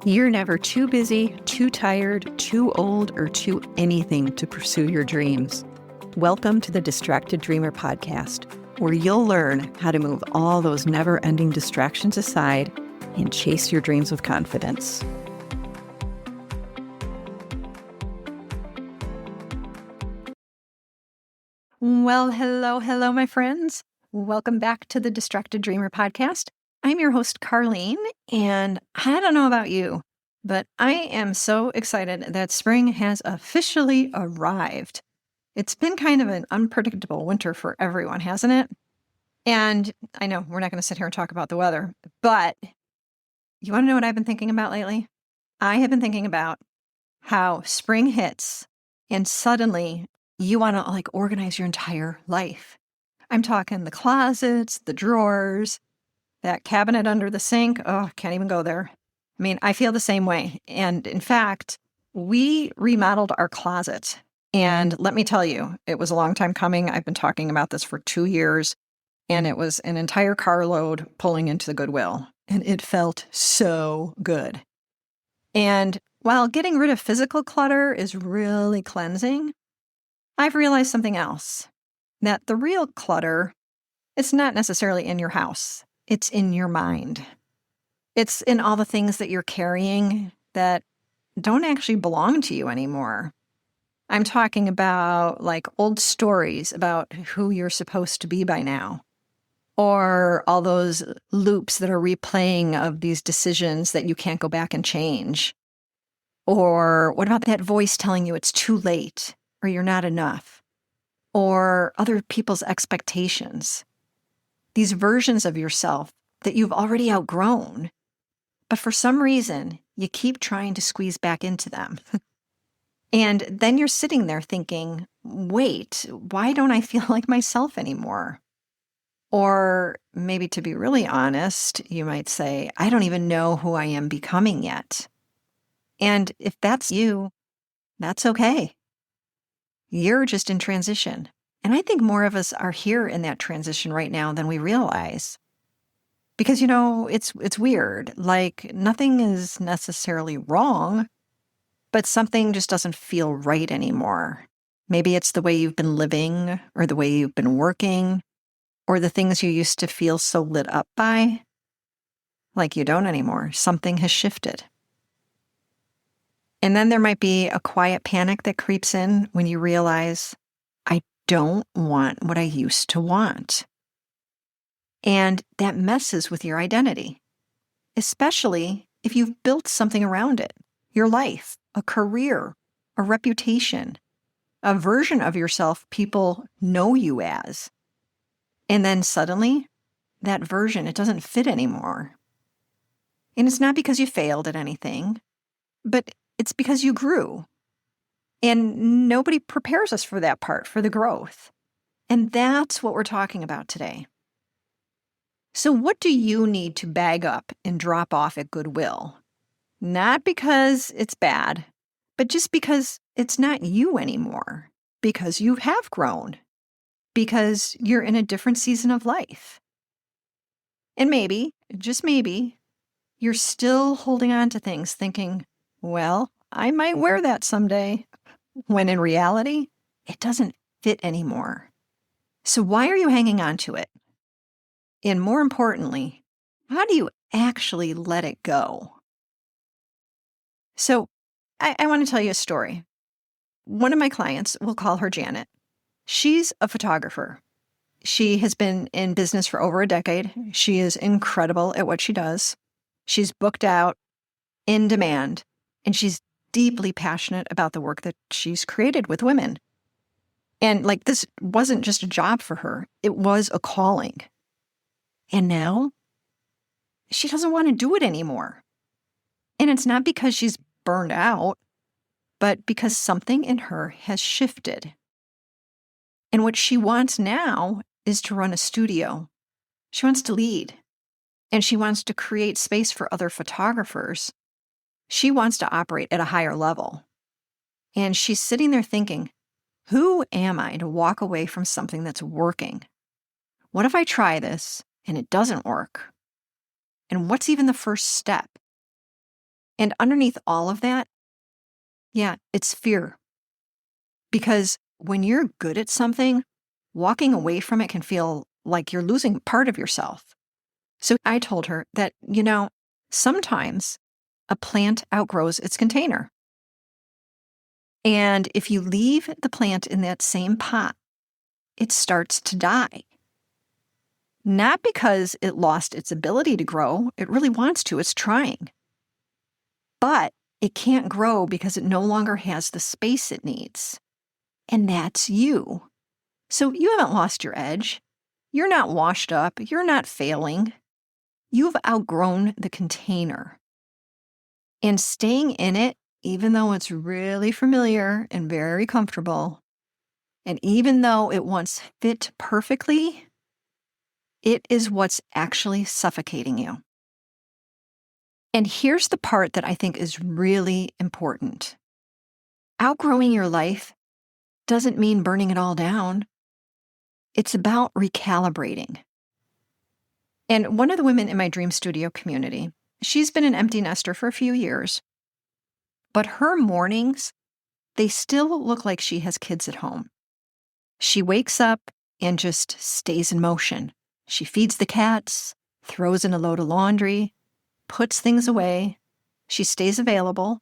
You're never too busy, too tired, too old, or too anything to pursue your dreams. Welcome to the Distracted Dreamer podcast, where you'll learn how to move all those never-ending distractions aside and chase your dreams with confidence. Well, hello, my friends. Welcome back to the Distracted Dreamer podcast. I'm your host, Carlene, and I don't know about you, but I am so excited that spring has officially arrived. It's been kind of an unpredictable winter for everyone, hasn't it? And I know we're not going to sit here and talk about the weather, but you want to know what I've been thinking about lately? I have been thinking about how spring hits and suddenly you want to organize your entire life. I'm talking the closets, the drawers, that cabinet under the sink. Oh, can't even go there. I mean, I feel the same way. And in fact, we remodeled our closet. And let me tell you, it was a long time coming. I've been talking about this for 2 years, and it was an entire carload pulling into the Goodwill. And it felt so good. And while getting rid of physical clutter is really cleansing, I've realized something else, that the real clutter, it's not necessarily in your house. It's in your mind. It's in all the things that you're carrying that don't actually belong to you anymore. I'm talking about old stories about who you're supposed to be by now, or all those loops that are replaying of these decisions that you can't go back and change. Or what about that voice telling you it's too late, or you're not enough, or other people's expectations? These versions of yourself that you've already outgrown, but for some reason, you keep trying to squeeze back into them. And then you're sitting there thinking, wait, why don't I feel like myself anymore? Or maybe to be really honest, you might say, I don't even know who I am becoming yet. And if that's you, that's okay. You're just in transition. And I think more of us are here in that transition right now than we realize. Because, it's weird. Nothing is necessarily wrong, but something just doesn't feel right anymore. Maybe it's the way you've been living, or the way you've been working, or the things you used to feel so lit up by. You don't anymore. Something has shifted. And then there might be a quiet panic that creeps in when you realize, I don't want what I used to want. And that messes with your identity, especially if you've built something around it, your life, a career, a reputation, a version of yourself people know you as. And then suddenly, that version, it doesn't fit anymore. And it's not because you failed at anything, but it's because you grew. And nobody prepares us for that part, for the growth. And that's what we're talking about today. So what do you need to bag up and drop off at Goodwill? Not because it's bad, but just because it's not you anymore. Because you have grown. Because you're in a different season of life. And maybe, just maybe, you're still holding on to things thinking, well, I might wear that someday. When in reality, it doesn't fit anymore. So why are you hanging on to it? And more importantly, how do you actually let it go? So I want to tell you a story. One of my clients, we'll call her Janet. She's a photographer. She has been in business for over a decade. She is incredible at what she does. She's booked out, in demand, and she's deeply passionate about the work that she's created with women. And this wasn't just a job for her. It was a calling. And now she doesn't want to do it anymore. And it's not because she's burned out, but because something in her has shifted. And what she wants now is to run a studio. She wants to lead. And she wants to create space for other photographers. She wants to operate at a higher level. And she's sitting there thinking, who am I to walk away from something that's working? What if I try this and it doesn't work? And what's even the first step? And underneath all of that, yeah, it's fear. Because when you're good at something, walking away from it can feel like you're losing part of yourself. So I told her that, sometimes a plant outgrows its container. And if you leave the plant in that same pot, it starts to die. Not because it lost its ability to grow, it really wants to, it's trying. But it can't grow because it no longer has the space it needs. And that's you. So you haven't lost your edge. You're not washed up. You're not failing. You've outgrown the container. And staying in it, even though it's really familiar and very comfortable, and even though it once fit perfectly, it is what's actually suffocating you. And here's the part that I think is really important. Outgrowing your life doesn't mean burning it all down. It's about recalibrating. And one of the women in my Dream Studio community, she's been an empty nester for a few years, but her mornings, they still look like she has kids at home. She wakes up and just stays in motion. She feeds the cats, throws in a load of laundry, puts things away. She stays available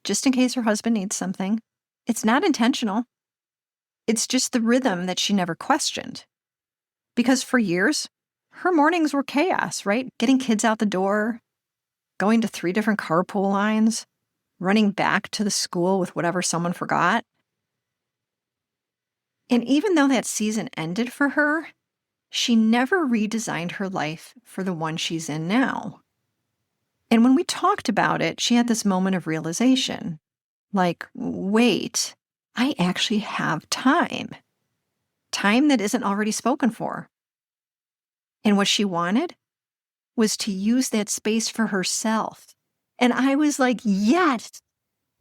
just in case her husband needs something. It's not intentional. It's just the rhythm that she never questioned. Because for years, her mornings were chaos, right? Getting kids out the door, going to 3 different carpool lines, running back to the school with whatever someone forgot. And even though that season ended for her, she never redesigned her life for the one she's in now. And when we talked about it, she had this moment of realization. Like, wait, I actually have time. Time that isn't already spoken for. And what she wanted was to use that space for herself. And I was like, yes.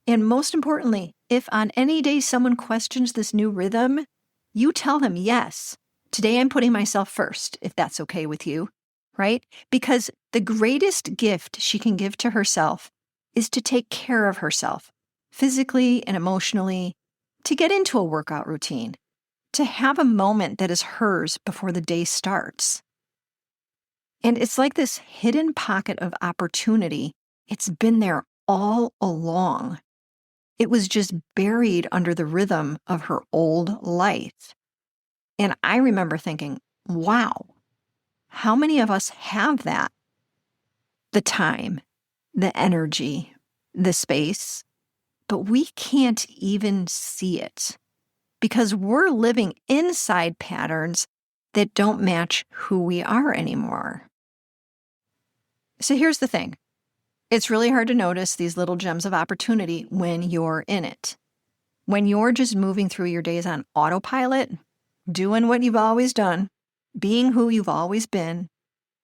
And most importantly, if on any day someone questions this new rhythm, you tell them, yes, today I'm putting myself first, if that's okay with you, right? Because the greatest gift she can give to herself is to take care of herself, physically and emotionally, to get into a workout routine, to have a moment that is hers before the day starts. And it's like this hidden pocket of opportunity. It's been there all along. It was just buried under the rhythm of her old life. And I remember thinking, wow, how many of us have that? The time, the energy, the space, but we can't even see it because we're living inside patterns that don't match who we are anymore. So here's the thing. It's really hard to notice these little gems of opportunity when you're in it. When you're just moving through your days on autopilot, doing what you've always done, being who you've always been,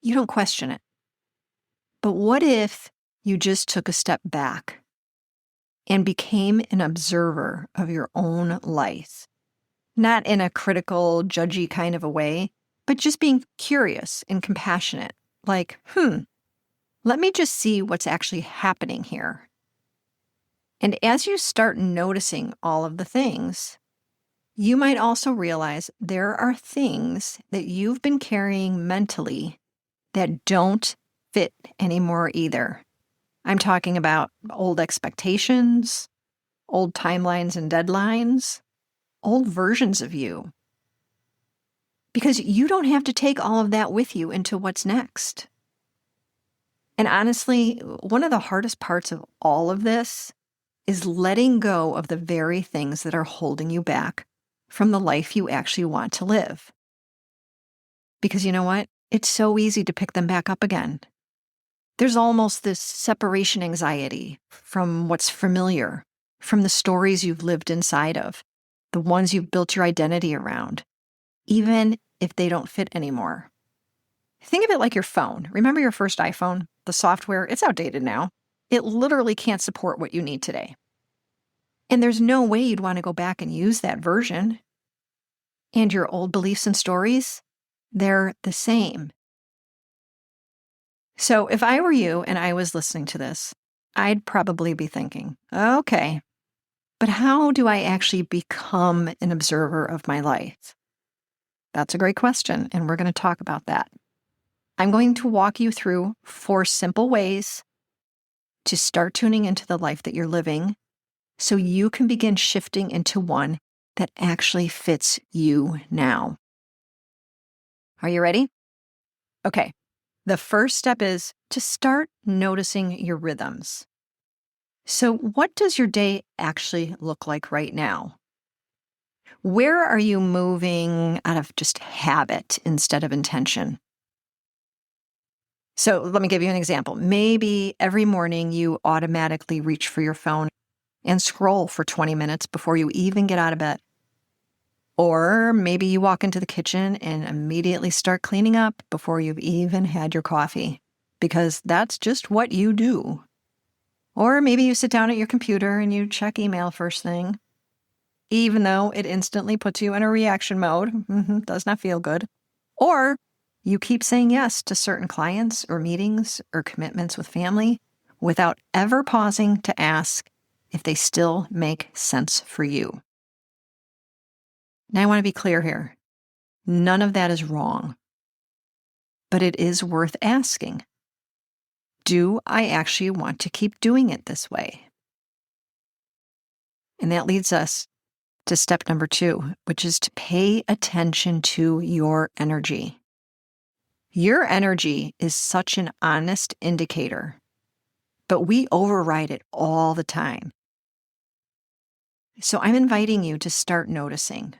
you don't question it. But what if you just took a step back and became an observer of your own life? Not in a critical, judgy kind of a way, but just being curious and compassionate. Like, let me just see what's actually happening here. And as you start noticing all of the things, you might also realize there are things that you've been carrying mentally that don't fit anymore either. I'm talking about old expectations, old timelines and deadlines, old versions of you. Because you don't have to take all of that with you into what's next. And honestly, one of the hardest parts of all of this is letting go of the very things that are holding you back from the life you actually want to live. Because you know what? It's so easy to pick them back up again. There's almost this separation anxiety from what's familiar, from the stories you've lived inside of, the ones you've built your identity around, even if they don't fit anymore. Think of it like your phone. Remember your first iPhone? The software, it's outdated now. It literally can't support what you need today. And there's no way you'd want to go back and use that version. And your old beliefs and stories, they're the same. So if I were you and I was listening to this, I'd probably be thinking, okay, but how do I actually become an observer of my life? That's a great question, and we're going to talk about that. I'm going to walk you through 4 simple ways to start tuning into the life that you're living so you can begin shifting into one that actually fits you now. Are you ready? Okay. The first step is to start noticing your rhythms. So, what does your day actually look like right now? Where are you moving out of just habit instead of intention? So, let me give you an example. Maybe every morning you automatically reach for your phone and scroll for 20 minutes before you even get out of bed. Or maybe you walk into the kitchen and immediately start cleaning up before you've even had your coffee, because that's just what you do. Or maybe you sit down at your computer and you check email first thing, even though it instantly puts you in a reaction mode. Does not feel good. Or you keep saying yes to certain clients or meetings or commitments with family without ever pausing to ask if they still make sense for you. Now, I want to be clear here. None of that is wrong, but it is worth asking. Do I actually want to keep doing it this way? And that leads us to step number 2, which is to pay attention to your energy. Your energy is such an honest indicator, but we override it all the time. So I'm inviting you to start noticing.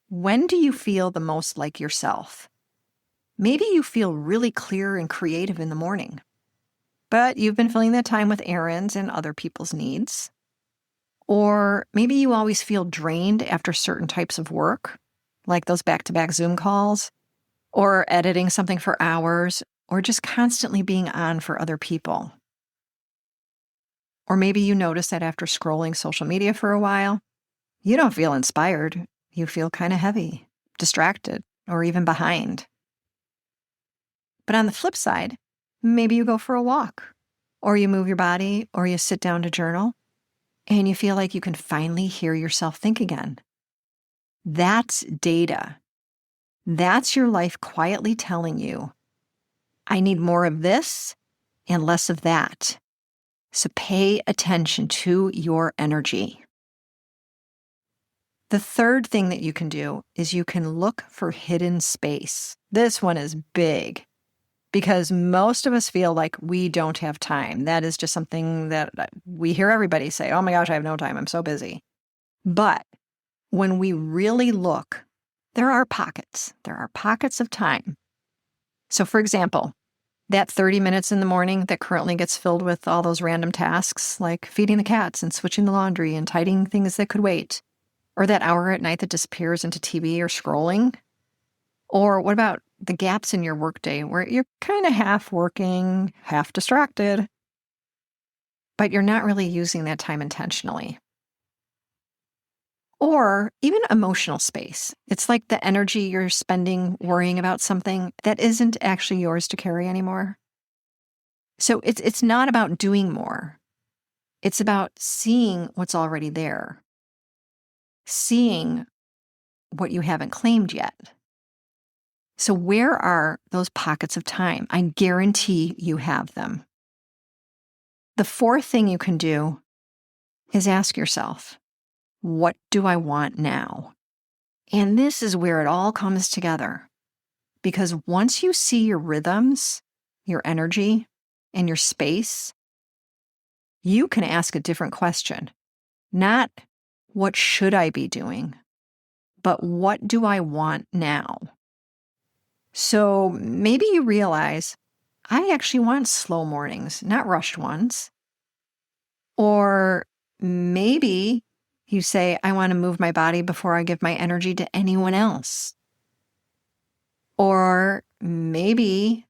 When do you feel the most like yourself? Maybe you feel really clear and creative in the morning, but you've been filling that time with errands and other people's needs. Or maybe you always feel drained after certain types of work, like those back-to-back Zoom calls, or editing something for hours, or just constantly being on for other people. Or maybe you notice that after scrolling social media for a while, you don't feel inspired. You feel kind of heavy, distracted, or even behind. But on the flip side, maybe you go for a walk, or you move your body, or you sit down to journal, and you feel like you can finally hear yourself think again. That's data. That's your life quietly telling you, I need more of this and less of that. So pay attention to your energy. The third thing that you can do is you can look for hidden space. This one is big because most of us feel like we don't have time. That is just something that we hear everybody say, oh my gosh, I have no time. I'm so busy. But when we really look, there are pockets. There are pockets of time. So for example, that 30 minutes in the morning that currently gets filled with all those random tasks like feeding the cats and switching the laundry and tidying things that could wait. Or that hour at night that disappears into TV or scrolling. Or what about the gaps in your workday where you're kind of half working, half distracted, but you're not really using that time intentionally? Or even emotional space. It's like the energy you're spending worrying about something that isn't actually yours to carry anymore. So it's not about doing more. It's about seeing what's already there, seeing what you haven't claimed yet. So where are those pockets of time? I guarantee you have them. The fourth thing you can do is ask yourself, what do I want now? And this is where it all comes together. Because once you see your rhythms, your energy, and your space, you can ask a different question. Not, what should I be doing? But what do I want now? So maybe you realize, I actually want slow mornings, not rushed ones. Or maybe you say, I want to move my body before I give my energy to anyone else. Or maybe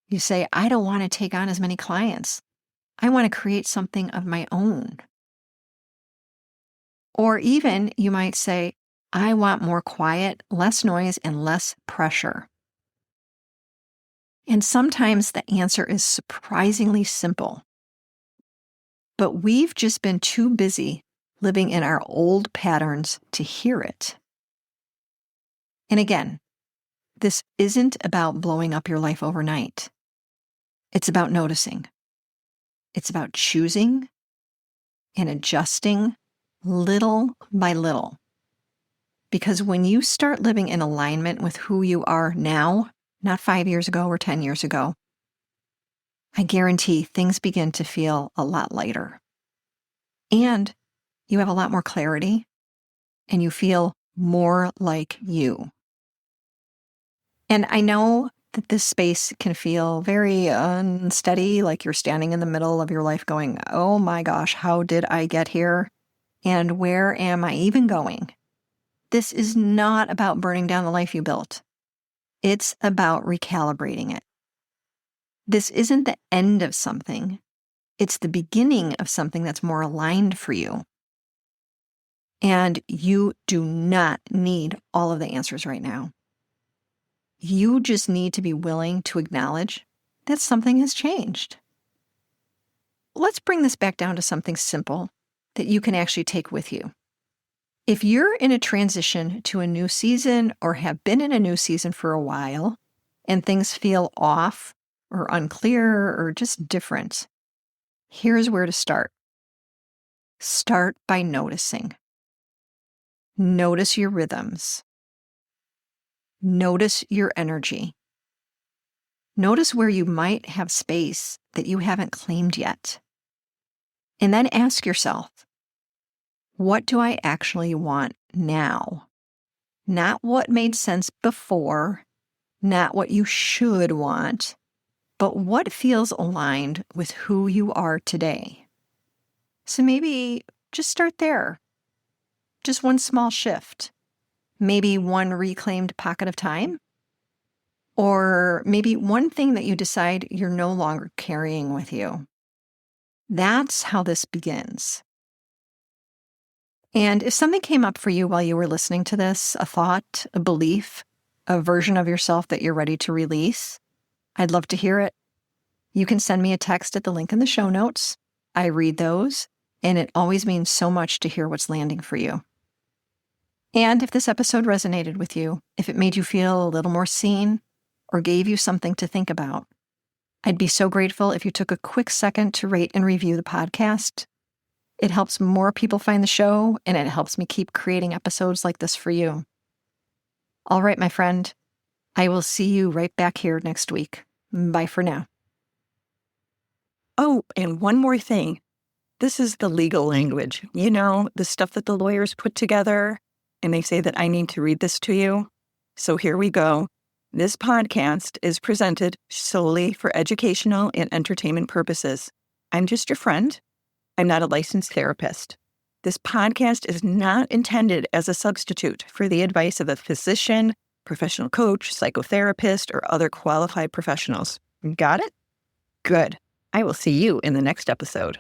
you say, I don't want to take on as many clients. I want to create something of my own. Or even you might say, I want more quiet, less noise, and less pressure. And sometimes the answer is surprisingly simple. But we've just been too busy living in our old patterns to hear it. And again, this isn't about blowing up your life overnight. It's about noticing. It's about choosing and adjusting little by little. Because when you start living in alignment with who you are now, not 5 years ago or 10 years ago, I guarantee things begin to feel a lot lighter. And you have a lot more clarity, and you feel more like you. And I know that this space can feel very unsteady, like you're standing in the middle of your life going, oh my gosh, how did I get here? And where am I even going? This is not about burning down the life you built. It's about recalibrating it. This isn't the end of something. It's the beginning of something that's more aligned for you. And you do not need all of the answers right now. You just need to be willing to acknowledge that something has changed. Let's bring this back down to something simple that you can actually take with you. If you're in a transition to a new season or have been in a new season for a while and things feel off or unclear or just different, here's where to start. Start by noticing. Notice your rhythms. Notice your energy. Notice where you might have space that you haven't claimed yet. And then ask yourself, what do I actually want now? Not what made sense before, not what you should want, but what feels aligned with who you are today. So maybe just start there. Just one small shift. Maybe one reclaimed pocket of time. Or maybe one thing that you decide you're no longer carrying with you. That's how this begins. And if something came up for you while you were listening to this, a thought, a belief, a version of yourself that you're ready to release, I'd love to hear it. You can send me a text at the link in the show notes. I read those, and it always means so much to hear what's landing for you. And if this episode resonated with you, if it made you feel a little more seen or gave you something to think about, I'd be so grateful if you took a quick second to rate and review the podcast. It helps more people find the show, and it helps me keep creating episodes like this for you. All right, my friend, I will see you right back here next week. Bye for now. Oh, and one more thing. This is the legal language. You know, the stuff that the lawyers put together, and they say that I need to read this to you. So here we go. This podcast is presented solely for educational and entertainment purposes. I'm just your friend. I'm not a licensed therapist. This podcast is not intended as a substitute for the advice of a physician, professional coach, psychotherapist, or other qualified professionals. Got it? Good. I will see you in the next episode.